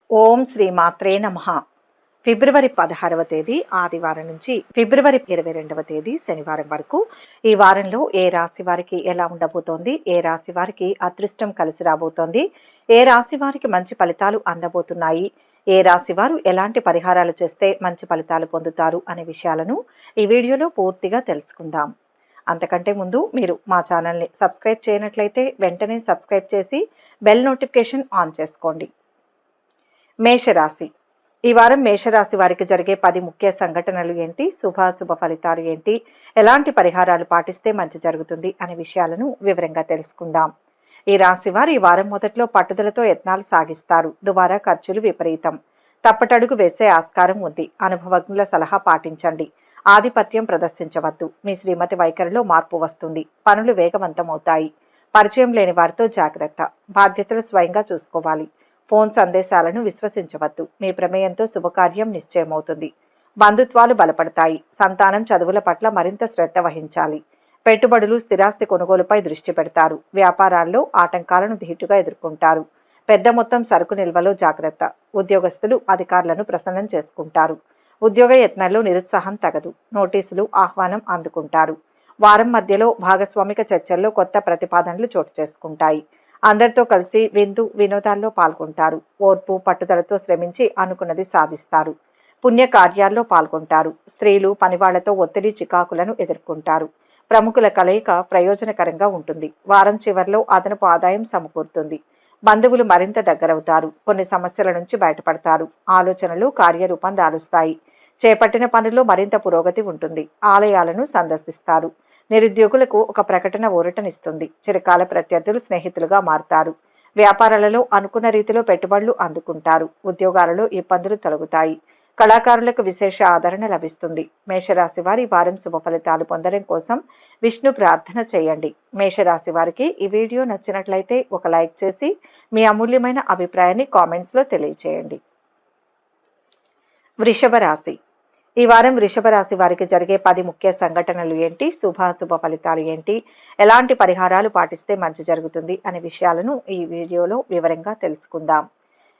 ఓం శ్రీ మాత్రే నమః. ఫిబ్రవరి 16వ తేదీ ఆదివారం నుంచి ఫిబ్రవరి 22వ తేదీ శనివారం వరకు ఈ వారంలో ఏ రాశి వారికి ఎలా ఉండబోతోంది, ఏ రాశి వారికి అదృష్టం కలిసి రాబోతోంది, ఏ రాశి వారికి మంచి ఫలితాలు అందబోతున్నాయి, ఏ రాశి వారు ఎలాంటి పరిహారాలు చేస్తే మంచి ఫలితాలు పొందుతారు అనే విషయాలను ఈ వీడియోలో పూర్తిగా తెలుసుకుందాం. అంతకంటే ముందు మీరు మా ఛానల్ని సబ్స్క్రైబ్ చేయనట్లయితే వెంటనే సబ్స్క్రైబ్ చేసి బెల్ నోటిఫికేషన్ ఆన్ చేసుకోండి. మేషరాశి. ఈ వారం మేషరాశి వారికి జరిగే 10 ముఖ్య సంఘటనలు ఏంటి, శుభాశుభ ఫలితాలు ఏంటి, ఎలాంటి పరిహారాలు పాటిస్తే మంచి జరుగుతుంది అనే విషయాలను వివరంగా తెలుసుకుందాం. ఈ రాశి వారు ఈ వారం మొదట్లో పట్టుదలతో యత్నాలు సాగిస్తారు. దుబారా ఖర్చులు విపరీతం. తప్పటడుగు వేసే ఆస్కారం ఉంది. అనుభవజ్ఞుల సలహా పాటించండి. ఆధిపత్యం ప్రదర్శించవద్దు. మీ శ్రీమతి వైఖరిలో మార్పు వస్తుంది. పనులు వేగవంతమవుతాయి. పరిచయం లేని వారితో జాగ్రత్త. బాధ్యతలు స్వయంగా చూసుకోవాలి. ఫోన్ సందేశాలను విశ్వసించవద్దు. మీ ప్రమేయంతో శుభకార్యం నిశ్చయమవుతుంది. బంధుత్వాలు బలపడతాయి. సంతానం చదువుల పట్ల మరింత శ్రద్ధ వహించాలి. పెట్టుబడులు, స్థిరాస్తి కొనుగోలుపై దృష్టి పెడతారు. వ్యాపారాల్లో ఆటంకాలను ధీటుగా ఎదుర్కొంటారు. పెద్ద మొత్తం సరుకు నిల్వలో జాగ్రత్త. ఉద్యోగస్తులు అధికారులను ప్రసన్నం చేసుకుంటారు. ఉద్యోగ యత్నాల్లో నిరుత్సాహం తగదు. నోటీసులు, ఆహ్వానం అందుకుంటారు. వారం మధ్యలో భాగస్వామిక చర్చల్లో కొత్త ప్రతిపాదనలు చోటు చేసుకుంటాయి. అందరితో కలిసి విందు వినోదాల్లో పాల్గొంటారు. ఓర్పు పట్టుదలతో శ్రమించి అనుకున్నది సాధిస్తారు. పుణ్య కార్యాల్లో పాల్గొంటారు. స్త్రీలు పనివాళ్లతో ఒత్తిడి చికాకులను ఎదుర్కొంటారు. ప్రముఖుల కలయిక ప్రయోజనకరంగా ఉంటుంది. వారం చివరిలో అదనపు ఆదాయం సమకూరుతుంది. బంధువులు మరింత దగ్గరవుతారు. కొన్ని సమస్యల నుంచి బయటపడతారు. ఆలోచనలు కార్యరూపం దాలుస్తాయి. చేపట్టిన పనుల్లో మరింత పురోగతి ఉంటుంది. ఆలయాలను సందర్శిస్తారు. నిరుద్యోగులకు ఒక ప్రకటన ఊరటనిస్తుంది. చిరకాల ప్రత్యర్థులు స్నేహితులుగా మారుతారు. వ్యాపారాలలో అనుకున్న రీతిలో పెట్టుబడులు అందుకుంటారు. ఉద్యోగాలలో ఇబ్బందులు తొలగుతాయి. కళాకారులకు విశేష ఆదరణ లభిస్తుంది. మేషరాశి వారి వారం శుభ ఫలితాలు పొందడం కోసం విష్ణు ప్రార్థన చేయండి. మేషరాశి వారికి ఈ వీడియో నచ్చినట్లయితే ఒక లైక్ చేసి మీ అమూల్యమైన అభిప్రాయాన్ని కామెంట్స్లో తెలియచేయండి. వృషభ రాశి. ఈ వారం వృషభ రాశి వారికి జరిగే 10 ముఖ్య సంఘటనలు ఏంటి, శుభాశుభ ఫలితాలు ఏంటి, ఎలాంటి పరిహారాలు పాటిస్తే మంచి జరుగుతుంది అనే విషయాలను ఈ వీడియోలో వివరంగా తెలుసుకుందాం.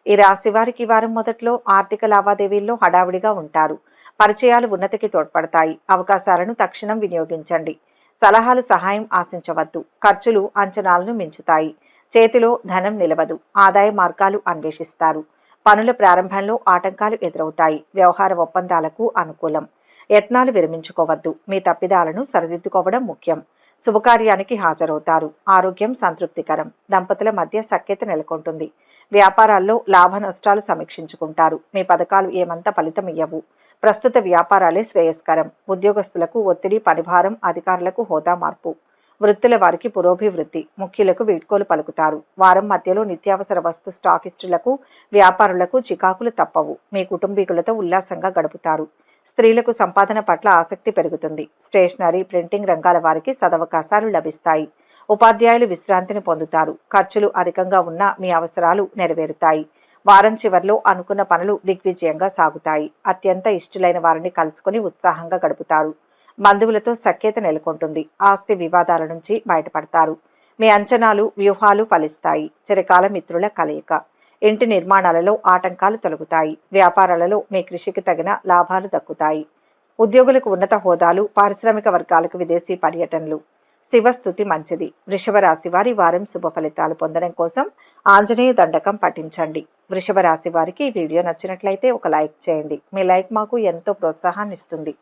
ఈ రాశి వారికి ఈ వారం మొదట్లో ఆర్థిక లావాదేవీల్లో హడావుడిగా ఉంటారు. పరిచయాలు ఉన్నతికి తోడ్పడతాయి. అవకాశాలను తక్షణం వినియోగించండి. సలహాలు సహాయం ఆశించవద్దు. ఖర్చులు అంచనాలను మించుతాయి. చేతిలో ధనం నిలవదు. ఆదాయ మార్గాలు అన్వేషిస్తారు. పనుల ప్రారంభంలో ఆటంకాలు ఎదురవుతాయి. వ్యవహార ఒప్పందాలకు అనుకూలం. యత్నాలు విరమించుకోవద్దు. మీ తప్పిదాలను సరిదిద్దుకోవడం ముఖ్యం. శుభకార్యానికి హాజరవుతారు. ఆరోగ్యం సంతృప్తికరం. దంపతుల మధ్య సఖ్యత నెలకొంటుంది. వ్యాపారాల్లో లాభ నష్టాలు సమీక్షించుకుంటారు. మీ పథకాలు ఏమంత ఫలితమియ్యవు. ప్రస్తుత వ్యాపారాలే శ్రేయస్కరం. ఉద్యోగస్తులకు ఒత్తిడి, పనిభారం, అధికారులకు హోదా మార్పు. వృత్తుల వారికి పురోభివృద్ధి. ముఖ్యులకు వీడ్కోలు పలుకుతారు. వారం మధ్యలో నిత్యావసర వస్తు స్టాకిస్టులకు, వ్యాపారులకు చికాకులు తప్పవు. మీ కుటుంబీకులతో ఉల్లాసంగా గడుపుతారు. స్త్రీలకు సంపాదన పట్ల ఆసక్తి పెరుగుతుంది. స్టేషనరీ, ప్రింటింగ్ రంగాల వారికి సదవకాశాలు లభిస్తాయి. ఉపాధ్యాయులు విశ్రాంతిని పొందుతారు. ఖర్చులు అధికంగా ఉన్నా మీ అవసరాలు నెరవేరుతాయి. వారం చివర్లో అనుకున్న పనులు దిగ్విజయంగా సాగుతాయి. అత్యంత ఇష్టులైన వారిని కలుసుకుని ఉత్సాహంగా గడుపుతారు. బంధువులతో సఖ్యత నెలకొంటుంది. ఆస్తి వివాదాల నుంచి బయటపడతారు. మీ అంచనాలు, వ్యూహాలు ఫలిస్తాయి. చిరకాల మిత్రుల కలయిక. ఇంటి నిర్మాణాలలో ఆటంకాలు తొలగుతాయి. వ్యాపారాలలో మీ కృషికి తగిన లాభాలు దక్కుతాయి. ఉద్యోగులకు ఉన్నత హోదాలు, పారిశ్రామిక వర్గాలకు విదేశీ పర్యటనలు. శివస్థుతి మంచిది. వృషభ రాశి వారి వారం శుభ ఫలితాలు పొందడం కోసం ఆంజనేయ దండకం పఠించండి. వృషభ రాశి వారికి ఈ వీడియో నచ్చినట్లయితే ఒక లైక్ చేయండి. మీ లైక్ మాకు ఎంతో ప్రోత్సాహాన్ని ఇస్తుంది.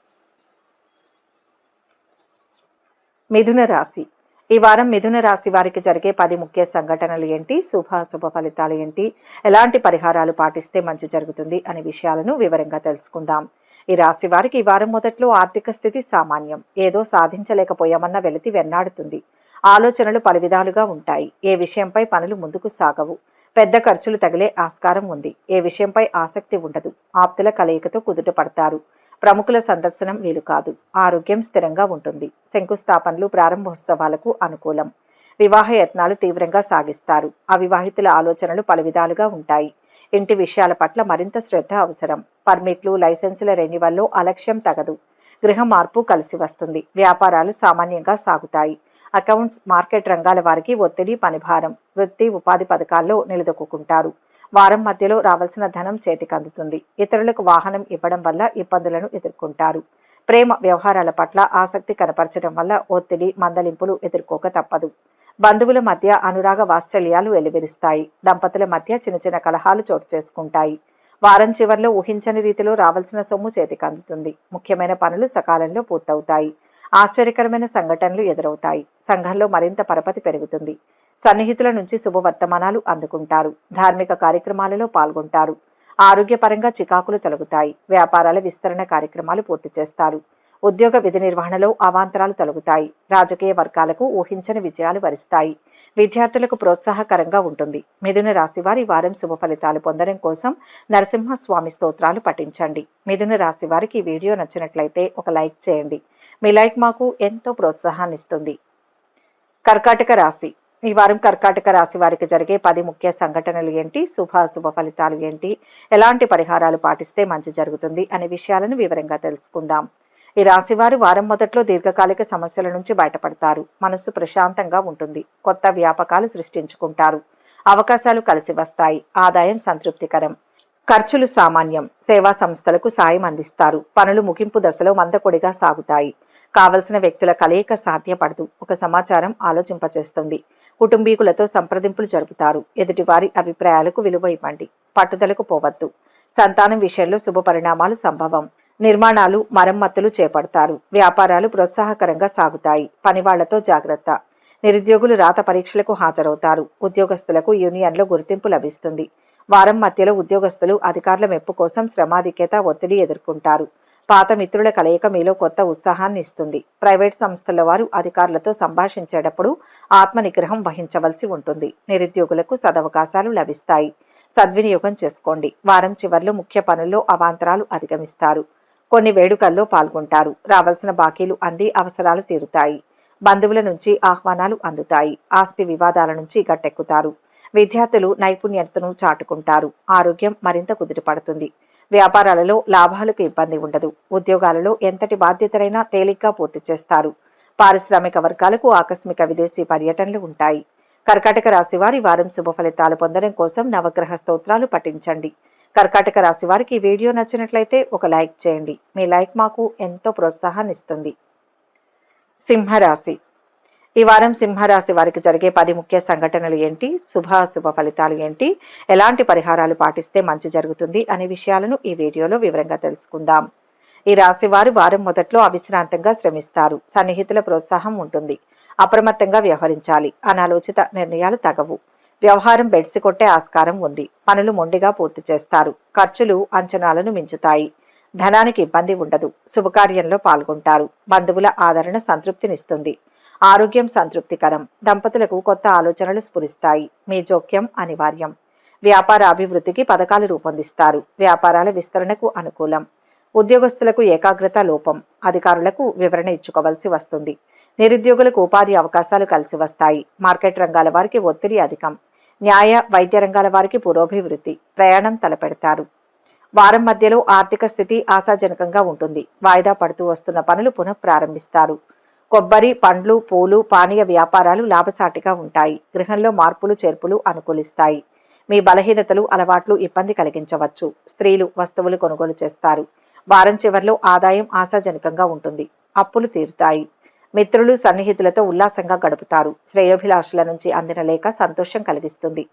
మిథున రాశి. ఈ వారం మిథున రాశి వారికి జరిగే 10 ముఖ్య సంఘటనలు ఏంటి, శుభాశుభ ఫలితాలు ఏంటి, ఎలాంటి పరిహారాలు పాటిస్తే మంచి జరుగుతుంది అనే విషయాలను వివరంగా తెలుసుకుందాం. ఈ రాశి వారికి ఈ వారం మొదట్లో ఆర్థిక స్థితి సామాన్యం. ఏదో సాధించలేకపోయామన్న వెలితి వెన్నాడుతుంది. ఆలోచనలు పలు విధాలుగా ఉంటాయి. ఏ విషయంపై పనులు ముందుకు సాగవు. పెద్ద ఖర్చులు తగిలే ఆస్కారం ఉంది. ఏ విషయంపై ఆసక్తి ఉండదు. ఆప్తుల కలయికతో కుదుట పడతారు. ప్రముఖుల సందర్శనం వీలు కాదు. ఆరోగ్యం స్థిరంగా ఉంటుంది. శంకుస్థాపనలు, ప్రారంభోత్సవాలకు అనుకూలం. వివాహ యత్నాలు తీవ్రంగా సాగిస్తారు. అవివాహితుల ఆలోచనలు పలు విధాలుగా ఉంటాయి. ఇంటి విషయాల పట్ల మరింత శ్రద్ధ అవసరం. పర్మిట్లు, లైసెన్సుల రెన్యువల్లో అలక్ష్యం తగదు. గృహ మార్పు కలిసి వస్తుంది. వ్యాపారాలు సామాన్యంగా సాగుతాయి. అకౌంట్స్, మార్కెట్ రంగాల వారికి ఒత్తిడి, పనిభారం. వృత్తి, ఉపాధి పథకాల్లో నిలదొక్కుంటారు. వారం మధ్యలో రావాల్సిన ధనం చేతికి అందుతుంది. ఇతరులకు వాహనం ఇవ్వడం వల్ల ఇబ్బందులను ఎదుర్కొంటారు. ప్రేమ వ్యవహారాల పట్ల ఆసక్తి కనపరచడం వల్ల ఒత్తిడి, మందలింపులు ఎదుర్కోక తప్పదు. బంధువుల మధ్య అనురాగ వాత్సల్యాలు వెలువరిస్తాయి. దంపతుల మధ్య చిన్న చిన్న కలహాలు చోటు చేసుకుంటాయి. వారం చివర్లో ఊహించని రీతిలో రావాల్సిన సొమ్ము చేతికి అందుతుంది. ముఖ్యమైన పనులు సకాలంలో పూర్తవుతాయి. ఆశ్చర్యకరమైన సంఘటనలు ఎదురవుతాయి. సంఘంలో మరింత పరపతి పెరుగుతుంది. సన్నిహితుల నుంచి శుభవర్తమానాలు అందుకుంటారు. ధార్మిక కార్యక్రమాలలో పాల్గొంటారు. ఆరోగ్యపరంగా చికాకులు తొలగుతాయి. వ్యాపారాల విస్తరణ కార్యక్రమాలు పూర్తి చేస్తారు. ఉద్యోగ విధి నిర్వహణలో అవాంతరాలు తొలగుతాయి. రాజకీయ వర్గాలకు ఊహించని విజయాలు వరిస్తాయి. విద్యార్థులకు ప్రోత్సాహకరంగా ఉంటుంది. మిథున రాశి వారి వారం శుభ ఫలితాలు పొందడం కోసం నరసింహస్వామి స్తోత్రాలు పఠించండి. మిథున రాశి వారికి ఈ వీడియో నచ్చినట్లయితే ఒక లైక్ చేయండి. మీ లైక్ మాకు ఎంతో ప్రోత్సాహాన్ని ఇస్తుంది. కర్కాటక రాశి. ఈ వారం కర్కాటక రాశి వారికి జరిగే 10 ముఖ్య సంఘటనలు ఏంటి, శుభ ఫలితాలు ఏంటి, ఎలాంటి పరిహారాలు పాటిస్తే మంచి జరుగుతుంది అనే విషయాలను వివరంగా తెలుసుకుందాం. ఈ రాశివారు వారం మొదట్లో దీర్ఘకాలిక సమస్యల నుంచి బయటపడతారు. మనస్సు ప్రశాంతంగా ఉంటుంది. కొత్త వ్యాపకాలు సృష్టించుకుంటారు. అవకాశాలు కలిసి వస్తాయి. ఆదాయం సంతృప్తికరం. ఖర్చులు సామాన్యం. సేవా సంస్థలకు సాయం అందిస్తారు. పనులు ముగింపు దశలో మందకొడిగా సాగుతాయి. కావలసిన వ్యక్తుల కలయిక సాధ్యపడదు. ఒక సమాచారం ఆలోచింపచేస్తుంది. కుటుంబీకులతో సంప్రదింపులు జరుపుతారు. ఎదుటివారి అభిప్రాయాలకు విలువ ఇవ్వండి. పట్టుదలకు పోవద్దు. సంతానం విషయంలో శుభ పరిణామాలు సంభవం. నిర్మాణాలు, మరమ్మతులు చేపడతారు. వ్యాపారాలు ప్రోత్సాహకరంగా సాగుతాయి. పనివాళ్లతో జాగ్రత్త. నిరుద్యోగులు రాత పరీక్షలకు హాజరవుతారు. ఉద్యోగస్తులకు యూనియన్లో గుర్తింపు లభిస్తుంది. వారం మధ్యలో ఉద్యోగస్తులు అధికారుల మెప్పు కోసం శ్రమాధిక్యత, ఒత్తిడి ఎదుర్కొంటారు. పాత మిత్రుల కలయిక మీలో కొత్త ఉత్సాహాన్ని ఇస్తుంది. ప్రైవేట్ సంస్థల వారు అధికారులతో సంభాషించేటప్పుడు ఆత్మనిగ్రహం వహించవలసి ఉంటుంది. నిరుద్యోగులకు సదవకాశాలు లభిస్తాయి. సద్వినియోగం చేసుకోండి. వారం చివర్లో ముఖ్య పనుల్లో అవాంతరాలు అధిగమిస్తారు. కొన్ని వేడుకల్లో పాల్గొంటారు. రావాల్సిన బాకీలు అంది అవసరాలు తీరుతాయి. బంధువుల నుంచి ఆహ్వానాలు అందుతాయి. ఆస్తి వివాదాల నుంచి గట్టెక్కుతారు. విద్యార్థులు నైపుణ్యతను చాటుకుంటారు. ఆరోగ్యం మరింత కుదిరిపడుతుంది. వ్యాపారాలలో లాభాలకు ఇబ్బంది ఉండదు. ఉద్యోగాలలో ఎంతటి బాధ్యతలైనా తేలిగ్గా పూర్తి చేస్తారు. పారిశ్రామిక వర్గాలకు ఆకస్మిక విదేశీ పర్యటనలు ఉంటాయి. కర్కాటక రాశి వారి వారం శుభ ఫలితాలు పొందడం కోసం నవగ్రహ స్తోత్రాలు పఠించండి. కర్కాటక రాశి వారికి ఈ వీడియో నచ్చినట్లయితే ఒక లైక్ చేయండి. మీ లైక్ మాకు ఎంతో ప్రోత్సాహాన్ని ఇస్తుంది. సింహరాశి. ఈ వారం సింహరాశి వారికి జరిగే 10 ముఖ్య సంఘటనలు ఏంటి, శుభ ఫలితాలు ఏంటి, ఎలాంటి పరిహారాలు పాటిస్తే మంచి జరుగుతుంది అనే విషయాలను ఈ వీడియోలో వివరంగా తెలుసుకుందాం. ఈ రాశి వారు వారం మొదట్లో అవిశ్రాంతంగా శ్రమిస్తారు. సన్నిహితుల ప్రోత్సాహం ఉంటుంది. అప్రమత్తంగా వ్యవహరించాలి. అనాలోచిత నిర్ణయాలు తగవు. వ్యవహారం బెడ్సి కొట్టే ఆస్కారం ఉంది. పనులు మొండిగా పూర్తి చేస్తారు. ఖర్చులు అంచనాలను మించుతాయి. ధనానికి ఇబ్బంది ఉండదు. శుభకార్యంలో పాల్గొంటారు. బంధువుల ఆదరణ సంతృప్తినిస్తుంది. ఆరోగ్యం సంతృప్తికరం. దంపతులకు కొత్త ఆలోచనలు స్ఫురిస్తాయి. మీ జోక్యం అనివార్యం. వ్యాపార అభివృద్ధికి పథకాలు రూపొందిస్తారు. వ్యాపారాల విస్తరణకు అనుకూలం. ఉద్యోగస్తులకు ఏకాగ్రత లోపం. అధికారులకు వివరణ ఇచ్చుకోవలసి వస్తుంది. నిరుద్యోగులకు ఉపాధి అవకాశాలు కలిసి వస్తాయి. మార్కెట్ రంగాల వారికి ఒత్తిడి అధికం. న్యాయ, వైద్య రంగాల వారికి పురోభివృద్ధి. ప్రయాణం తలపెడతారు. వారం మధ్యలో ఆర్థిక స్థితి ఆశాజనకంగా ఉంటుంది. వాయిదా పడుతూ వస్తున్న పనులు పునఃప్రారంభిస్తారు. కొబ్బరి, పండ్లు, పూలు, పానీయ వ్యాపారాలు లాభసాటిగా ఉంటాయి. గృహంలో మార్పులు చేర్పులు అనుకూలిస్తాయి. మీ బలహీనతలు, అలవాట్లు ఇబ్బంది కలిగించవచ్చు. స్త్రీలు వస్తువులు కొనుగోలు చేస్తారు. వారం చివర్లో ఆదాయం ఆశాజనకంగా ఉంటుంది. అప్పులు తీరుతాయి. మిత్రులు, సన్నిహితులతో ఉల్లాసంగా గడుపుతారు. శ్రేయోభిలాషుల నుంచి అందిన లేఖ సంతోషం కలిగిస్తుంది.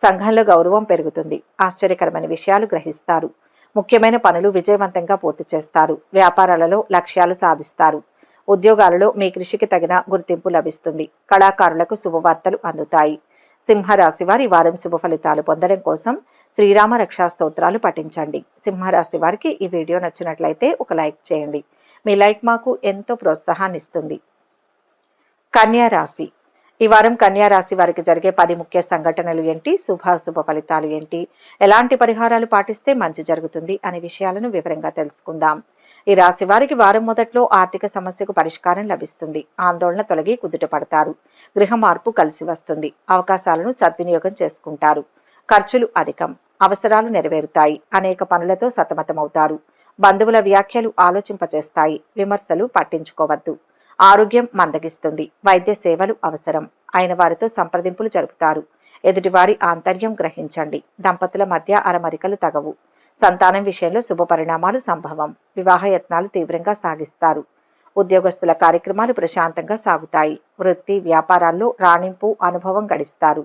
సంఘంలో గౌరవం పెరుగుతుంది. ఆశ్చర్యకరమైన విషయాలు గ్రహిస్తారు. ముఖ్యమైన పనులు విజయవంతంగా పూర్తి చేస్తారు. వ్యాపారాలలో లక్ష్యాలు సాధిస్తారు. ఉద్యోగాలలో మీ కృషికి తగిన గుర్తింపు లభిస్తుంది. కళాకారులకు శుభవార్తలు అందుతాయి. సింహరాశి వారి వారం శుభ ఫలితాలు పొందడం కోసం శ్రీరామ రక్షా స్తోత్రాలు పఠించండి. సింహరాశి వారికి ఈ వీడియో నచ్చినట్లయితే ఒక లైక్ చేయండి. మీ లైక్ మాకు ఎంతో ప్రోత్సాహాన్ని ఇస్తుంది. కన్యా రాశి. ఈ వారం కన్యా రాశి వారికి జరిగే 10 ముఖ్య సంఘటనలు ఏంటి, శుభ ఫలితాలు ఏంటి, ఎలాంటి పరిహారాలు పాటిస్తే మంచి జరుగుతుంది అనే విషయాలను వివరంగా తెలుసుకుందాం. ఈ రాశి వారికి వారం మొదట్లో ఆర్థిక సమస్యకు పరిష్కారం లభిస్తుంది. ఆందోళన తొలగి కుదుట పడతారు. గృహ మార్పు కలిసి వస్తుంది. అవకాశాలను సద్వినియోగం చేసుకుంటారు. ఖర్చులు అధికం. అవసరాలు నెరవేరుతాయి. అనేక పనులతో సతమతమవుతారు. బంధువుల వ్యాఖ్యలు ఆలోచింపచేస్తాయి. విమర్శలు పట్టించుకోవద్దు. ఆరోగ్యం మందగిస్తుంది. వైద్య సేవలు అవసరం. అయిన వారితో సంప్రదింపులు జరుపుతారు. ఎదుటివారి ఆంతర్యం గ్రహించండి. దంపతుల మధ్య అరమరికలు తగవు. సంతానం విషయంలో శుభ పరిణామాలు సంభవం. వివాహ యత్నాలు తీవ్రంగా సాగిస్తారు. ఉద్యోగస్తుల కార్యక్రమాలు ప్రశాంతంగా సాగుతాయి. వృత్తి వ్యాపారాల్లో రాణింపు అనుభవం గడిస్తారు.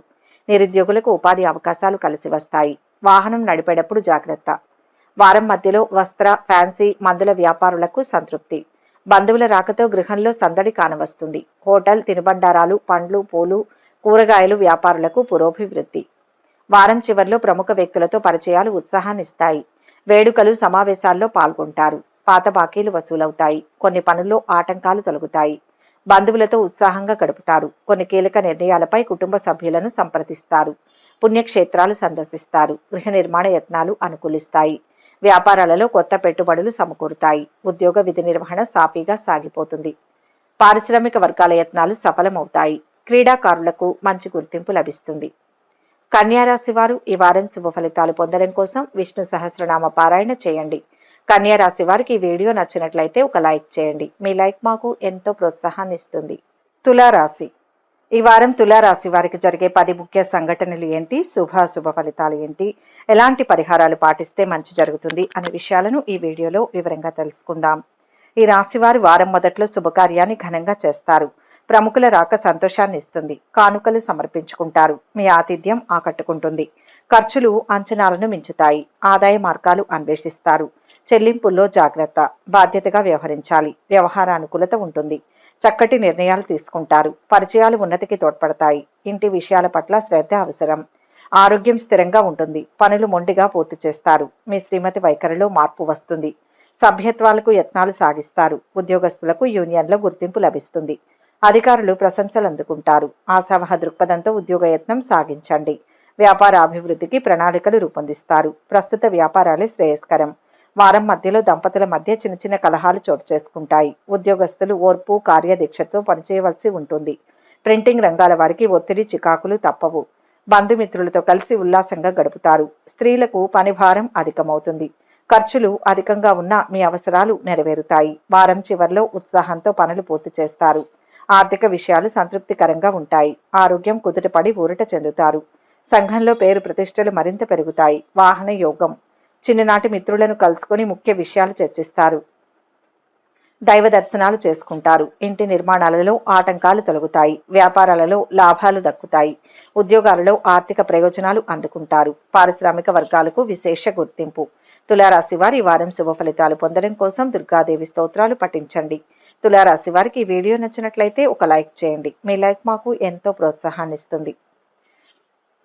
నిరుద్యోగులకు ఉపాధి అవకాశాలు కలిసి వస్తాయి. వాహనం నడిపేటప్పుడు జాగ్రత్త. వారం మధ్యలో వస్త్ర, ఫ్యాన్సీ, మందుల వ్యాపారులకు సంతృప్తి. బంధువుల రాకతో గృహంలో సందడి కానవస్తుంది. హోటల్, తినుబండారాలు, పండ్లు, పూలు, కూరగాయలు వ్యాపారులకు పురోభివృద్ధి. వారం చివర్లో ప్రముఖ వ్యక్తులతో పరిచయాలు ఉత్సాహాన్నిస్తాయి. వేడుకలు, సమావేశాల్లో పాల్గొంటారు. పాత బాకీలు వసూలవుతాయి. కొన్ని పనుల్లో ఆటంకాలు తొలగుతాయి. బంధువులతో ఉత్సాహంగా గడుపుతారు. కొన్ని కీలక నిర్ణయాలపై కుటుంబ సభ్యులను సంప్రదిస్తారు. పుణ్యక్షేత్రాలు సందర్శిస్తారు. గృహ నిర్మాణ యత్నాలు అనుకూలిస్తాయి. వ్యాపారాలలో కొత్త పెట్టుబడులు సమకూరుతాయి. ఉద్యోగ విధి నిర్వహణ సాఫీగా సాగిపోతుంది. పారిశ్రామిక వర్గాల యత్నాలు సఫలమవుతాయి. క్రీడాకారులకు మంచి గుర్తింపు లభిస్తుంది. కన్యారాశి వారు ఈ వారం శుభ ఫలితాలు పొందడం కోసం విష్ణు సహస్రనామ పారాయణ చేయండి. కన్యారాశి వారికి ఈ వీడియో నచ్చినట్లయితే ఒక లైక్ చేయండి. మీ లైక్ మాకు ఎంతో ప్రోత్సాహాన్ని ఇస్తుంది. తులారాశి. ఈ వారం తులారాశి వారికి జరిగే 10 ముఖ్య సంఘటనలు ఏంటి, శుభ ఫలితాలు ఏంటి, ఎలాంటి పరిహారాలు పాటిస్తే మంచి జరుగుతుంది అనే విషయాలను ఈ వీడియోలో వివరంగా తెలుసుకుందాం. ఈ రాశి వారు వారం మొదట్లో శుభకార్యాన్ని ఘనంగా చేస్తారు. ప్రముఖుల రాక సంతోషాన్ని ఇస్తుంది. కానుకలు సమర్పించుకుంటారు. మీ ఆతిథ్యం ఆకట్టుకుంటుంది. ఖర్చులు అంచనాలను మించుతాయి. ఆదాయ మార్గాలు అన్వేషిస్తారు. చెల్లింపుల్లో జాగ్రత్త. బాధ్యతగా వ్యవహరించాలి. వ్యవహార అనుకూలత ఉంటుంది. చక్కటి నిర్ణయాలు తీసుకుంటారు. పరిచయాలు ఉన్నతికి తోడ్పడతాయి. ఇంటి విషయాల పట్ల శ్రద్ధ అవసరం. ఆరోగ్యం స్థిరంగా ఉంటుంది. పనులు మొండిగా పూర్తి చేస్తారు. మీ శ్రీమతి వైఖరిలో మార్పు వస్తుంది. సభ్యత్వాలకు యత్నాలు సాగిస్తారు. ఉద్యోగస్తులకు యూనియన్లో గుర్తింపు లభిస్తుంది. అధికారులు ప్రశంసలు అందుకుంటారు. ఆశావహ దృక్పథంతో ఉద్యోగ యత్నం సాగించండి. వ్యాపార అభివృద్ధికి ప్రణాళికలు రూపొందిస్తారు. ప్రస్తుత వ్యాపారాలే శ్రేయస్కరం. వారం మధ్యలో దంపతుల మధ్య చిన్న చిన్న కలహాలు చోటు చేసుకుంటాయి. ఉద్యోగస్తులు ఓర్పు, కార్యదీక్షతో పనిచేయవలసి ఉంటుంది. ప్రింటింగ్ రంగాల వారికి ఒత్తిడి, చికాకులు తప్పవు. బంధుమిత్రులతో కలిసి ఉల్లాసంగా గడుపుతారు. స్త్రీలకు పని భారం అధికమవుతుంది. ఖర్చులు అధికంగా ఉన్నా మీ అవసరాలు నెరవేరుతాయి. వారం చివర్లో ఉత్సాహంతో పనులు పూర్తి చేస్తారు. ఆర్థిక విషయాలు సంతృప్తికరంగా ఉంటాయి. ఆరోగ్యం కుదుటపడి ఊరట చెందుతారు. సంఘంలో పేరు ప్రతిష్టలు మరింత పెరుగుతాయి. వాహన యోగం. చిన్ననాటి మిత్రులను కలుసుకొని ముఖ్య విషయాలు చర్చిస్తారు. దైవ దర్శనాలు చేసుకుంటారు. ఇంటి నిర్మాణాలలో ఆటంకాలు తొలగుతాయి. వ్యాపారాలలో లాభాలు దక్కుతాయి. ఉద్యోగాలలో ఆర్థిక ప్రయోజనాలు అందుకుంటారు. పారిశ్రామిక వర్గాలకు విశేష గుర్తింపు. తులారాశి వారి వారం శుభ ఫలితాలు పొందడం కోసం దుర్గాదేవి స్తోత్రాలు పఠించండి. తులారాశి వారికి ఈ వీడియో నచ్చినట్లయితే ఒక లైక్ చేయండి. మీ లైక్ మాకు ఎంతో ప్రోత్సాహాన్ని ఇస్తుంది.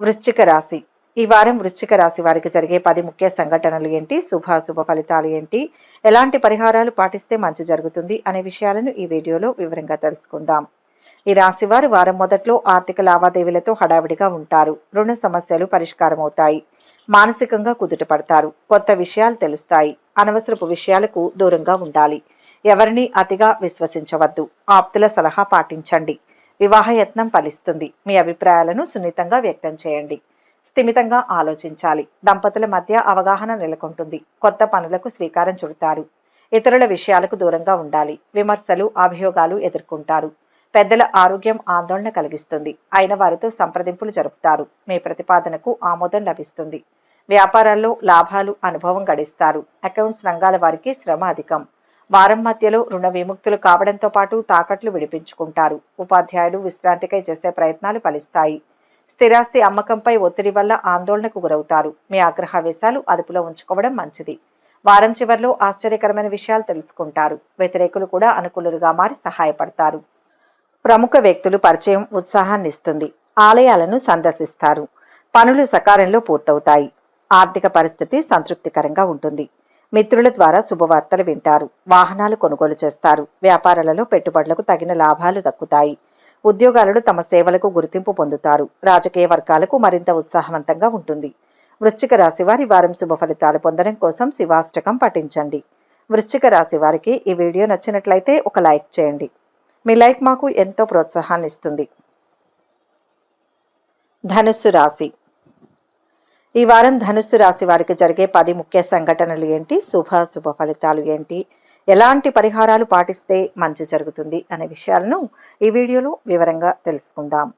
వృశ్చిక రాశి. ఈ వారం వృశ్చిక రాశి వారికి జరిగే 10 ముఖ్య సంఘటనలు ఏంటి, శుభ ఫలితాలు ఏంటి, ఎలాంటి పరిహారాలు పాటిస్తే మంచి జరుగుతుంది అనే విషయాలను ఈ వీడియోలో వివరంగా తెలుసుకుందాం. ఈ రాశి వారు వారం మొదట్లో ఆర్థిక లావాదేవీలతో హడావిడిగా ఉంటారు. రుణ సమస్యలు పరిష్కారం అవుతాయి. మానసికంగా కుదుట పడతారు. కొత్త విషయాలు తెలుస్తాయి. అనవసరపు విషయాలకు దూరంగా ఉండాలి. ఎవరిని అతిగా విశ్వసించవద్దు. ఆప్తుల సలహా పాటించండి. వివాహ యత్నం ఫలిస్తుంది. మీ అభిప్రాయాలను సున్నితంగా వ్యక్తం చేయండి. స్థిమితంగా ఆలోచించాలి. దంపతుల మధ్య అవగాహన నెలకొంటుంది. కొత్త పనులకు శ్రీకారం చుడతారు. ఇతరుల విషయాలకు దూరంగా ఉండాలి. విమర్శలు, అభియోగాలు ఎదుర్కొంటారు. పెద్దల ఆరోగ్యం ఆందోళన కలిగిస్తుంది. అయిన వారితో సంప్రదింపులు జరుపుతారు. మీ ప్రతిపాదనకు ఆమోదం లభిస్తుంది. వ్యాపారాల్లో లాభాలు అనుభవం గడిస్తారు. అకౌంట్స్ రంగాల వారికి శ్రమ అధికం. వారం మధ్యలో రుణ విముక్తులు కావడంతో పాటు తాకట్లు విడిపించుకుంటారు. ఉపాధ్యాయులు విశ్రాంతికై చేసే ప్రయత్నాలు ఫలిస్తాయి. స్థిరాస్తి అమ్మకంపై ఒత్తిడి వల్ల ఆందోళనకు గురవుతారు. మీ ఆగ్రహావేశాలు అదుపులో ఉంచుకోవడం మంచిది. వారం చివర్లో ఆశ్చర్యకరమైన విషయాలు తెలుసుకుంటారు. వ్యతిరేకులు కూడా అనుకూలుగా మారి సహాయపడతారు. ప్రముఖ వ్యక్తులు పరిచయం ఉత్సాహాన్నిస్తుంది. ఆలయాలను సందర్శిస్తారు. పనులు సకాలంలో పూర్తవుతాయి. ఆర్థిక పరిస్థితి సంతృప్తికరంగా ఉంటుంది. మిత్రుల ద్వారా శుభవార్తలు వింటారు. వాహనాలు కొనుగోలు చేస్తారు. వ్యాపారాలలో పెట్టుబడులకు తగిన లాభాలు దక్కుతాయి. ఉద్యోగాలలో తమ సేవలకు గుర్తింపు పొందుతారు. రాజకీయ వర్గాలకు మరింత ఉత్సాహవంతంగా ఉంటుంది. వృశ్చిక రాశి వారి వారం శుభ ఫలితాలు పొందడం కోసం శివాష్టకం పఠించండి. వృశ్చిక రాశి వారికి ఈ వీడియో నచ్చినట్లయితే ఒక లైక్ చేయండి. మీ లైక్ మాకు ఎంతో ప్రోత్సాహాన్ని ఇస్తుంది. ధనుస్సు రాశి. ఈ వారం ధనుస్సు రాశి వారికి జరిగే 10 ముఖ్య సంఘటనలు ఏంటి, శుభ ఫలితాలు ఏంటి, ఎలాంటి పరిహారాలు పాటిస్తే మంచి జరుగుతుంది అనే విషయాలను ఈ వీడియోలో వివరంగా తెలుసుకుందాం.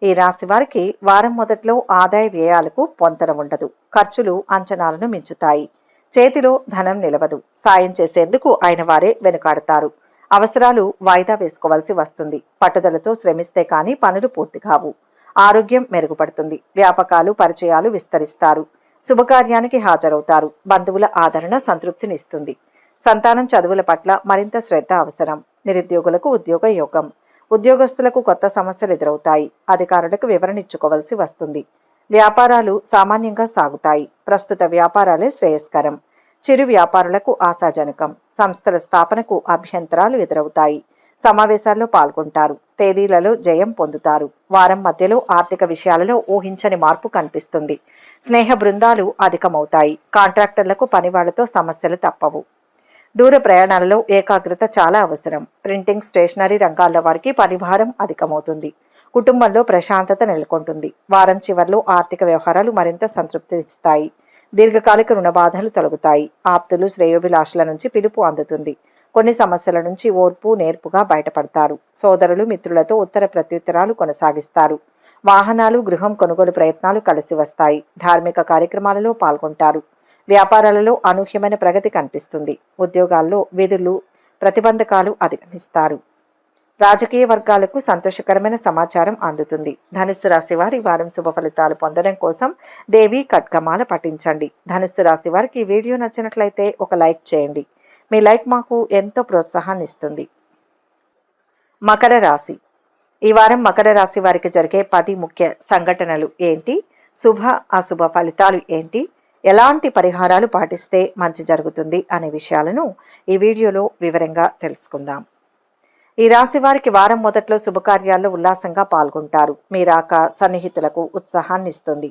ఈ రాశి వారికి వారం మొదట్లో ఆదాయ వ్యయాలకు పొంతన ఉండదు. ఖర్చులు అంచనాలను మించుతాయి. చేతిలో ధనం నిలవదు. సాయం చేసేందుకు ఆయన వారే వెనుకాడతారు. అవసరాలు వాయిదా వేసుకోవాల్సి వస్తుంది. పట్టుదలతో శ్రమిస్తే కానీ పనులు పూర్తి కావు. ఆరోగ్యం మెరుగుపడుతుంది. వ్యాపకాలు పరిచయాలు విస్తరిస్తారు. శుభకార్యానికి హాజరవుతారు. బంధువుల ఆదరణ సంతృప్తినిస్తుంది. సంతానం చదువుల పట్ల మరింత శ్రద్ధ అవసరం. నిరుద్యోగులకు ఉద్యోగ యోగం. ఉద్యోగస్తులకు కొత్త సమస్యలు ఎదురవుతాయి. అధికారులకు వివరణ ఇచ్చుకోవలసి వస్తుంది. వ్యాపారాలు సామాన్యంగా సాగుతాయి. ప్రస్తుత వ్యాపారాలే శ్రేయస్కరం. చిరు వ్యాపారులకు ఆశాజనకం. సంస్థల స్థాపనకు అభ్యంతరాలు ఎదురవుతాయి. సమావేశాల్లో పాల్గొంటారు. తేదీలలో జయం పొందుతారు. వారం మధ్యలో ఆర్థిక విషయాలలో ఊహించని మార్పు కనిపిస్తుంది. స్నేహ బృందాలు అధికమవుతాయి. కాంట్రాక్టర్లకు పనివాళ్లతో సమస్యలు తప్పవు. దూర ప్రయాణాలలో ఏకాగ్రత చాలా అవసరం. ప్రింటింగ్, స్టేషనరీ రంగాల్లో వారికి పనిభారం అధికమవుతుంది. కుటుంబంలో ప్రశాంతత నెలకొంటుంది. వారం చివర్లో ఆర్థిక వ్యవహారాలు మరింత సంతృప్తినిస్తాయి. దీర్ఘకాలిక రుణ బాధలు తొలగుతాయి. ఆప్తులు, శ్రేయోభిలాషుల నుంచి పిలుపు అందుతుంది. కొన్ని సమస్యల నుంచి ఓర్పు నేర్పుగా బయటపడతారు. సోదరులు, మిత్రులతో ఉత్తర ప్రత్యుత్తరాలు కొనసాగిస్తారు. వాహనాలు, గృహం కొనుగోలు ప్రయత్నాలు కలిసి వస్తాయి. ధార్మిక కార్యక్రమాలలో పాల్గొంటారు. వ్యాపారాలలో అనూహ్యమైన ప్రగతి కనిపిస్తుంది. ఉద్యోగాల్లో విధులు, ప్రతిబంధకాలు అధిగమిస్తారు. రాజకీయ వర్గాలకు సంతోషకరమైన సమాచారం అందుతుంది. ధనుస్సు రాశి వారి వారం శుభ ఫలితాలు పొందడం కోసం దేవి ఖడ్గమాల పఠించండి. ధనుస్సు రాశి వారికి ఈ వీడియో నచ్చినట్లయితే ఒక లైక్ చేయండి. మీ లైక్ మాకు ఎంతో ప్రోత్సాహాన్ని ఇస్తుంది. మకర రాశి. ఈ వారం మకర రాశి వారికి జరిగే 10 ముఖ్య సంఘటనలు ఏంటి? శుభ అశుభ ఫలితాలు ఏంటి? ఎలాంటి పరిహారాలు పాటిస్తే మంచి జరుగుతుంది అనే విషయాలను ఈ వీడియోలో వివరంగా తెలుసుకుందాం. ఈ రాశి వారికి వారం మొదట్లో శుభకార్యాల్లో ఉల్లాసంగా పాల్గొంటారు. మీ రాక సన్నిహితులకు ఉత్సాహాన్ని ఇస్తుంది.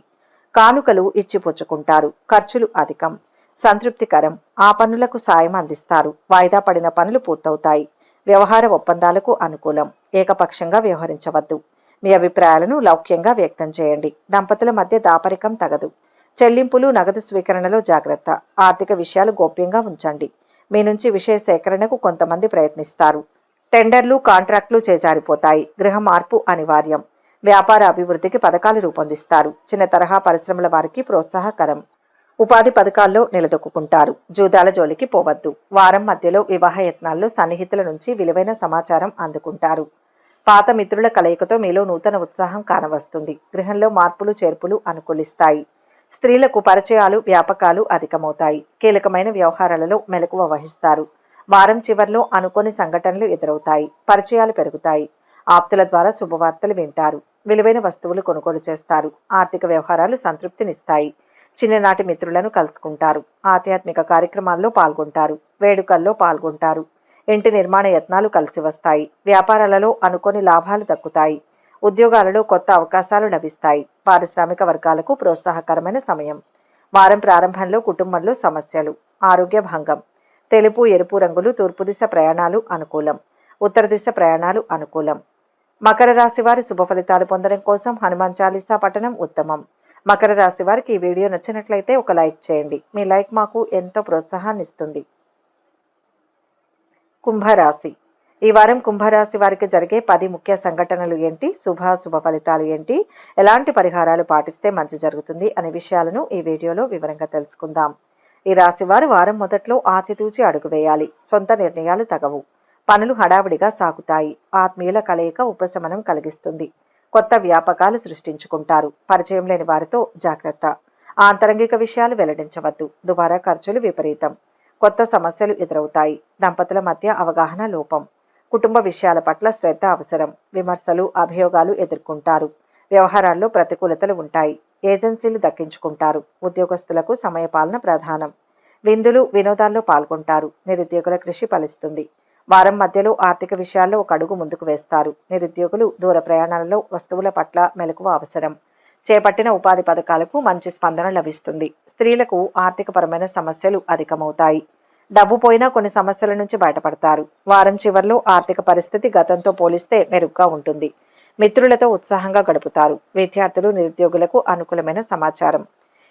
కానుకలు ఇచ్చిపుచ్చుకుంటారు. ఖర్చులు అధికం. సంతృప్తికరం. ఆ పనులకు సాయం అందిస్తారు. వాయిదా పడిన పనులు పూర్తవుతాయి. వ్యవహార ఒప్పందాలకు అనుకూలం. ఏకపక్షంగా వ్యవహరించవద్దు. మీ అభిప్రాయాలను లౌక్యంగా వ్యక్తం చేయండి. దంపతుల మధ్య దాపరికం తగదు. చెల్లింపులు, నగదు స్వీకరణలో జాగ్రత్త. ఆర్థిక విషయాలు గోప్యంగా ఉంచండి. మీ నుంచి విషయ సేకరణకు కొంతమంది ప్రయత్నిస్తారు. టెండర్లు, కాంట్రాక్టులు చేజారిపోతాయి. గృహ మార్పు అనివార్యం. వ్యాపార అభివృద్ధికి పథకాలు రూపొందిస్తారు. చిన్న తరహా పరిశ్రమల వారికి ప్రోత్సాహకరం. ఉపాధి పథకాల్లో నిలదొక్కుంటారు. జూదాల జోలికి పోవద్దు. వారం మధ్యలో వివాహ యత్నాల్లో సన్నిహితుల నుంచి విలువైన సమాచారం అందుకుంటారు. పాత మిత్రుల కలయికతో మీలో నూతన ఉత్సాహం కానవస్తుంది. గృహంలో మార్పులు చేర్పులు అనుకూలిస్తాయి. స్త్రీలకు పరిచయాలు, వ్యాపకాలు అధికమవుతాయి. కీలకమైన వ్యవహారాలలో మెలకువ వహిస్తారు. వారం చివర్లో అనుకోని సంఘటనలు ఎదురవుతాయి. పరిచయాలు పెరుగుతాయి. ఆప్తుల ద్వారా శుభవార్తలు వింటారు. విలువైన వస్తువులు కొనుగోలు చేస్తారు. ఆర్థిక వ్యవహారాలు సంతృప్తినిస్తాయి. చిన్ననాటి మిత్రులను కలుసుకుంటారు. ఆధ్యాత్మిక కార్యక్రమాల్లో పాల్గొంటారు. వేడుకల్లో పాల్గొంటారు. ఇంటి నిర్మాణ యత్నాలు కలిసి వస్తాయి. వ్యాపారాలలో అనుకోని లాభాలు దక్కుతాయి. ఉద్యోగాలలో కొత్త అవకాశాలు లభిస్తాయి. పారిశ్రామిక వర్గాలకు ప్రోత్సాహకరమైన సమయం. వారం ప్రారంభంలో కుటుంబంలో సమస్యలు, ఆరోగ్య భంగం. తెలుపు, ఎరుపు రంగులు, తూర్పు దిశ ప్రయాణాలు అనుకూలం. ఉత్తర దిశ ప్రయాణాలు అనుకూలం. మకర రాశి వారి శుభ ఫలితాలు పొందడం కోసం హనుమాన్ చాలీసా పఠనం ఉత్తమం. మకర రాశి వారికి ఈ వీడియో నచ్చినట్లయితే ఒక లైక్ చేయండి. మీ లైక్ మాకు ఎంతో ప్రోత్సాహాన్ని ఇస్తుంది. కుంభరాశి. ఈ వారం కుంభరాశి వారికి జరిగే 10 ముఖ్య సంఘటనలు ఏంటి? శుభ ఫలితాలు ఏంటి? ఎలాంటి పరిహారాలు పాటిస్తే మంచి జరుగుతుంది అనే విషయాలను ఈ వీడియోలో వివరంగా తెలుసుకుందాం. ఈ రాశి వారు వారం మొదట్లో ఆచితూచి అడుగు వేయాలి. సొంత నిర్ణయాలు తగవు. పనులు హడావిడిగా సాగుతాయి. ఆత్మీయుల కలయిక ఉపశమనం కలిగిస్తుంది. కొత్త వ్యాపకాలు సృష్టించుకుంటారు. పరిచయం లేని వారితో జాగ్రత్త. ఆంతరంగిక విషయాలు వెల్లడించవద్దు. దుబారా ఖర్చులు విపరీతం. కొత్త సమస్యలు ఎదురవుతాయి. దంపతుల మధ్య అవగాహన లోపం. కుటుంబ విషయాల పట్ల శ్రద్ధ అవసరం. విమర్శలు, అభియోగాలు ఎదుర్కొంటారు. వ్యవహారాల్లో ప్రతికూలతలు ఉంటాయి. ఏజెన్సీలు దక్కించుకుంటారు. ఉద్యోగస్తులకు సమయపాలన ప్రధానం. విందులు, వినోదాల్లో పాల్గొంటారు. నిరుద్యోగుల కృషి ఫలిస్తుంది. వారం మధ్యలో ఆర్థిక విషయాల్లో ఒక అడుగు ముందుకు వేస్తారు. నిరుద్యోగులు దూర ప్రయాణాలలో వస్తువుల పట్ల మెలకువ అవసరం. చేపట్టిన ఉపాధి పథకాలకు మంచి స్పందన లభిస్తుంది. స్త్రీలకు ఆర్థికపరమైన సమస్యలు అధికమవుతాయి. డబ్బు పోయినా కొన్ని సమస్యల నుంచి బయటపడతారు. వారం చివర్లో ఆర్థిక పరిస్థితి గతంతో పోలిస్తే మెరుగ్గా ఉంటుంది. మిత్రులతో ఉత్సాహంగా గడుపుతారు. విద్యార్థులు, నిరుద్యోగులకు అనుకూలమైన సమాచారం.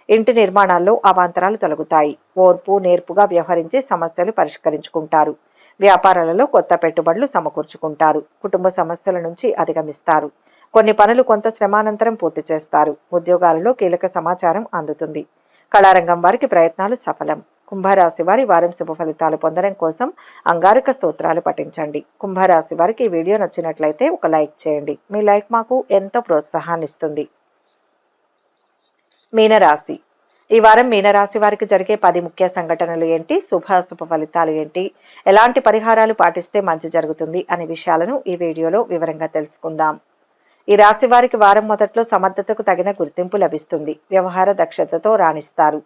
ఇంటి నిర్మాణాల్లో అవాంతరాలు తొలగుతాయి. ఓర్పు నేర్పుగా వ్యవహరించి సమస్యలు పరిష్కరించుకుంటారు. వ్యాపారాలలో కొత్త పెట్టుబడులు సమకూర్చుకుంటారు. కుటుంబ సమస్యల నుంచి అధిగమిస్తారు. కొన్ని పనులు కొంత శ్రమానంతరం పూర్తి చేస్తారు. ఉద్యోగాలలో కీలక సమాచారం అందుతుంది. కళారంగం వారికి ప్రయత్నాలు సఫలం. కుంభరాశి వారి వారం శుభ ఫలితాలు పొందడం కోసం అంగారక స్తోత్రాలు పఠించండి. కుంభరాశి వారికి ఈ వీడియో నచ్చినట్లయితే ఒక లైక్ చేయండి. మీ లైక్ మాకు ఎంతో ప్రోత్సాహాన్ని ఇస్తుంది. మీనరాశి. ఈ వారం మీనరాశి వారికి జరిగే 10 ముఖ్య సంఘటనలు ఏంటి, శుభాశుభ ఫలితాలు ఏంటి, ఎలాంటి పరిహారాలు పాటిస్తే మంచి జరుగుతుంది అనే విషయాలను ఈ వీడియోలో వివరంగా తెలుసుకుందాం. ఈ రాశి వారికి వారం మొదట్లో సమర్థతకు తగిన గుర్తింపు లభిస్తుంది. వ్యవహార దక్షతతో రాణిస్తారు.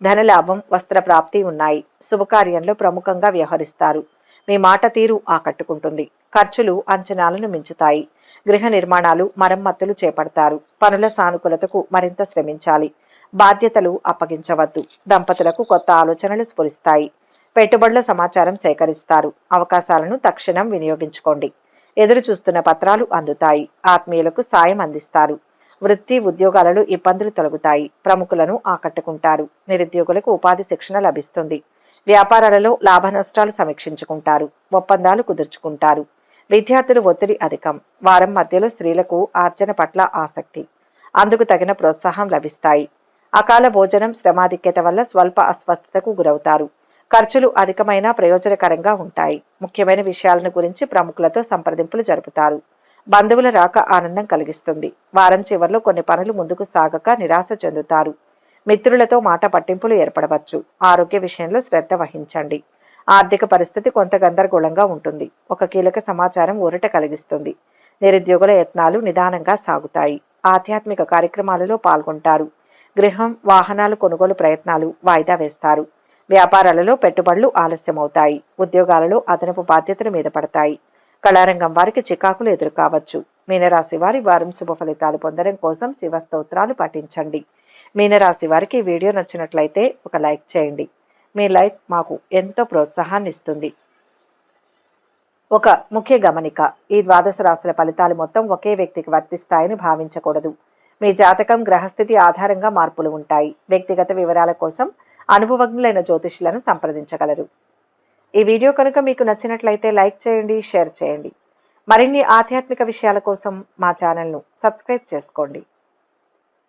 ధనలాభం, వస్త్ర ప్రాప్తి ఉన్నాయి. శుభకార్యంలో ప్రముఖంగా వ్యవహరిస్తారు. మీ మాట తీరు ఆకట్టుకుంటుంది. ఖర్చులు అంచనాలను మించుతాయి. గృహ నిర్మాణాలు, మరమ్మతులు చేపడతారు. పనుల సానుకూలతకు మరింత శ్రమించాలి. బాధ్యతలు అప్పగించవద్దు. దంపతులకు కొత్త ఆలోచనలు స్ఫురిస్తాయి. పెట్టుబడుల సమాచారం సేకరిస్తారు. అవకాశాలను తక్షణం వినియోగించుకోండి. ఎదురు చూస్తున్న పత్రాలు అందుతాయి. ఆత్మీయులకు సాయం అందిస్తారు. వృత్తి ఉద్యోగాలలో ఇబ్బందులు తొలగుతాయి. ప్రముఖులను ఆకట్టుకుంటారు. నిరుద్యోగులకు ఉపాధి శిక్షణ లభిస్తుంది. వ్యాపారాలలో లాభ నష్టాలు సమీక్షించుకుంటారు. ఒప్పందాలు కుదుర్చుకుంటారు. విద్యార్థులు ఒత్తిడి అధికం. వారం మధ్యలో స్త్రీలకు ఆర్జన పట్ల ఆసక్తి, అందుకు తగిన ప్రోత్సాహం లభిస్తాయి. అకాల భోజనం, శ్రమాధిక్యత వల్ల స్వల్ప అస్వస్థతకు గురవుతారు. ఖర్చులు అధికమైన ప్రయోజనకరంగా ఉంటాయి. ముఖ్యమైన విషయాలను గురించి ప్రముఖులతో సంప్రదింపులు జరుపుతారు. బంధువుల రాక ఆనందం కలిగిస్తుంది. వారం చివరిలో కొన్ని పనులు ముందుకు సాగక నిరాశ చెందుతారు. మిత్రులతో మాట పట్టింపులు ఏర్పడవచ్చు. ఆరోగ్య విషయంలో శ్రద్ధ వహించండి. ఆర్థిక పరిస్థితి కొంత గందరగోళంగా ఉంటుంది. ఒక కీలక సమాచారం ఊరట కలిగిస్తుంది. నిరుద్యోగుల యత్నాలు నిదానంగా సాగుతాయి. ఆధ్యాత్మిక కార్యక్రమాలలో పాల్గొంటారు. గృహం, వాహనాలు కొనుగోలు ప్రయత్నాలు వాయిదా వేస్తారు. వ్యాపారాలలో పెట్టుబడులు ఆలస్యమవుతాయి. ఉద్యోగాలలో అదనపు బాధ్యతలు మీద పడతాయి. కళారంగం వారికి చికాకులు ఎదురు కావచ్చు. మీనరాశి వారి వారం శుభ ఫలితాలు పొందడం కోసం శివ స్తోత్రాలు పఠించండి. మీనరాశి వారికి ఈ వీడియో నచ్చినట్లయితే ఒక లైక్ చేయండి. మీ లైక్ మాకు ఎంతో ప్రోత్సాహాన్ని ఇస్తుంది. ఒక ముఖ్య గమనిక: ఈ ద్వాదశ రాశుల ఫలితాలు మొత్తం ఒకే వ్యక్తికి వర్తిస్తాయని భావించకూడదు. మీ జాతకం, గ్రహస్థితి ఆధారంగా మార్పులు ఉంటాయి. వ్యక్తిగత వివరాల కోసం అనుభవజ్ఞులైన జ్యోతిష్యులను సంప్రదించగలరు. ఈ వీడియో కనుక మీకు నచ్చినట్లయితే లైక్ చేయండి, షేర్ చేయండి. మరిన్ని ఆధ్యాత్మిక విషయాల కోసం మా ఛానల్ను సబ్స్క్రైబ్ చేసుకోండి.